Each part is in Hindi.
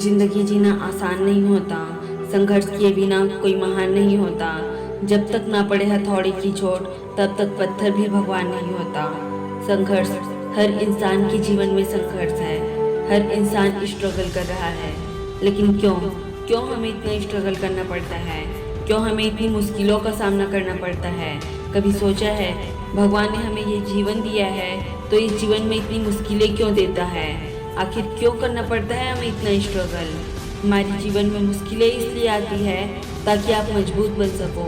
जिंदगी जीना आसान नहीं होता, संघर्ष किए बिना कोई महान नहीं होता। जब तक ना पड़े हथौड़े की चोट तब तक पत्थर भी भगवान नहीं होता। संघर्ष, हर इंसान के जीवन में संघर्ष है। हर इंसान स्ट्रगल कर रहा है, लेकिन क्यों क्यों हमें इतना स्ट्रगल करना पड़ता है? क्यों हमें इतनी मुश्किलों का सामना करना पड़ता है? कभी सोचा है भगवान ने हमें ये जीवन दिया है तो इस जीवन में इतनी मुश्किलें क्यों देता है? आखिर क्यों करना पड़ता है हमें इतना स्ट्रगल? हमारे जीवन में मुश्किलें इसलिए आती है ताकि आप मजबूत बन सको,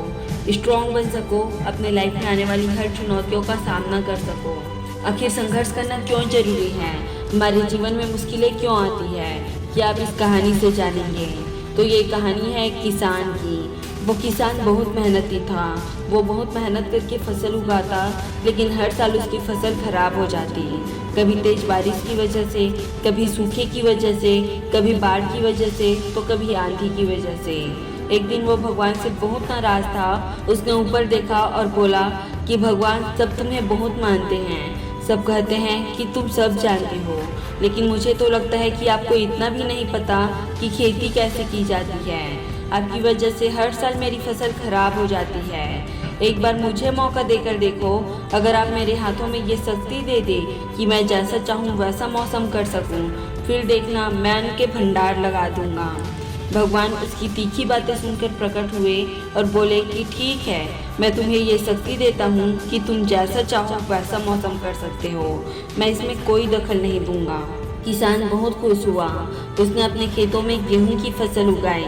स्ट्रॉन्ग बन सको, अपने लाइफ में आने वाली हर चुनौतियों का सामना कर सको। आखिर संघर्ष करना क्यों जरूरी है? हमारे जीवन में मुश्किलें क्यों आती है कि आप इस कहानी से जानेंगे। तो ये कहानी है किसान की। वो किसान बहुत मेहनती था। वो बहुत मेहनत करके फसल उगाता, लेकिन हर साल उसकी फसल खराब हो जाती। कभी तेज बारिश की वजह से, कभी सूखे की वजह से, कभी बाढ़ की वजह से, तो कभी आंधी की वजह से। एक दिन वो भगवान से बहुत नाराज था। उसने ऊपर देखा और बोला कि भगवान, सब तुम्हें बहुत मानते हैं, सब कहते हैं कि तुम सब जानते हो, लेकिन मुझे तो लगता है कि आपको इतना भी नहीं पता कि खेती कैसे की जाती है। आपकी वजह से हर साल मेरी फसल खराब हो जाती है। एक बार मुझे मौका देकर देखो। अगर आप मेरे हाथों में ये शक्ति दे दे कि मैं जैसा चाहूँ वैसा मौसम कर सकूँ, फिर देखना मैं अन्न के भंडार लगा दूंगा। भगवान उसकी तीखी बातें सुनकर प्रकट हुए और बोले कि ठीक है, मैं तुम्हें ये शक्ति देता हूँ कि तुम जैसा चाहो वैसा मौसम कर सकते हो। मैं इसमें कोई दखल नहीं दूंगा। किसान बहुत खुश हुआ। उसने अपने खेतों में गेहूं की फसल उगाई।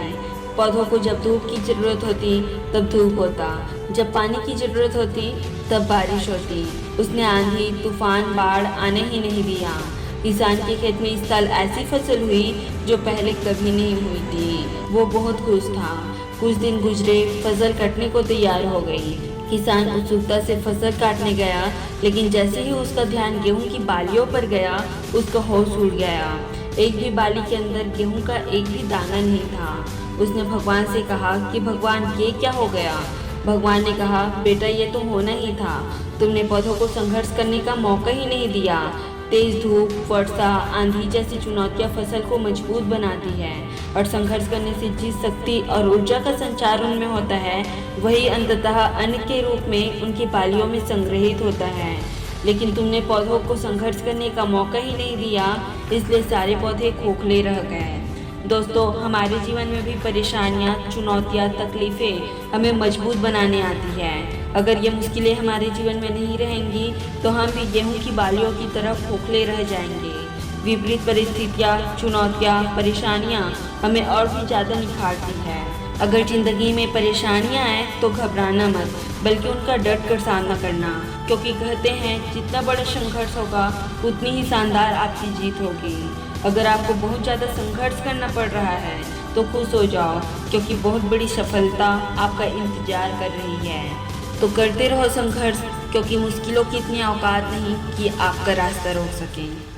पौधों को जब धूप की ज़रूरत होती तब धूप होता, जब पानी की ज़रूरत होती तब बारिश होती। उसने आंधी, तूफान, बाढ़ आने ही नहीं दिया। किसान के खेत में इस साल ऐसी फसल हुई जो पहले कभी नहीं हुई थी। वो बहुत खुश था। कुछ दिन गुजरे, फसल कटने को तैयार हो गई। किसान उत्सुकता से फसल काटने गया, लेकिन जैसे ही उसका ध्यान गेहूं की बालियों पर गया, उसका होश उड़ गया। एक भी बाली के अंदर गेहूं का एक भी दाना नहीं था। उसने भगवान से कहा कि भगवान, ये क्या हो गया? भगवान ने कहा, बेटा, ये तो होना ही था। तुमने पौधों को संघर्ष करने का मौका ही नहीं दिया। तेज धूप, वर्षा, आंधी जैसी चुनौतियां फसल को मजबूत बनाती है, और संघर्ष करने से जिस शक्ति और ऊर्जा का संचार उनमें होता है, वही अंततः अन्न के रूप में उनकी बालियों में संग्रहित होता है। लेकिन तुमने पौधों को संघर्ष करने का मौका ही नहीं दिया, इसलिए सारे पौधे खोखले रह गए। दोस्तों, हमारे जीवन में भी परेशानियां, चुनौतियां, तकलीफ़ें हमें मजबूत बनाने आती है। अगर ये मुश्किलें हमारे जीवन में नहीं रहेंगी तो हम भी गेहूं की बालियों की तरह खोखले रह जाएंगे। विपरीत परिस्थितियां, चुनौतियां, परेशानियां हमें और भी ज़्यादा निखारती है। अगर ज़िंदगी में परेशानियां आए तो घबराना मत, बल्कि उनका डट कर सामना करना, क्योंकि कहते हैं जितना बड़ा संघर्ष होगा उतनी ही शानदार आपकी जीत होगी। अगर आपको बहुत ज़्यादा संघर्ष करना पड़ रहा है तो खुश हो जाओ, क्योंकि बहुत बड़ी सफलता आपका इंतजार कर रही है। तो करते रहो संघर्ष, क्योंकि मुश्किलों की इतनी औकात नहीं कि आपका रास्ता रोक सकें।